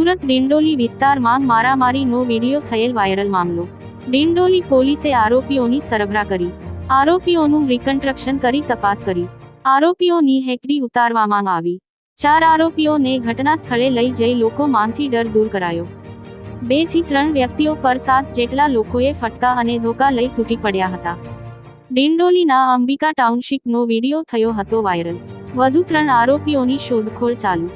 સુરત ડિંડોલી વિસ્તારમાં મારામારીનો વિડીયો થયેલ વાયરલ મામલો. ડિંડોલી પોલીસે આરોપીઓની સરભરા કરી. આરોપીઓનું રિકન્સ્ટ્રક્શન કરી તપાસ કરી. આરોપીઓની હેકડી ઉતારવામાં આવી. 4 આરોપીઓને ઘટના સ્થળે લઈ જઈ લોકોમાંથી ડર દૂર કરાયો. 2 થી 3 વ્યક્તિઓ પર 7 જેટલા લોકોએ ફટકા અને ધોકા લઈ તૂટી પડ્યા હતા. ડિંડોલીના અંબિકા ટાઉનશીપનો વિડીયો થયો હતો વાયરલ. વધુ 3 આરોપીઓની શોધખોળ ચાલુ.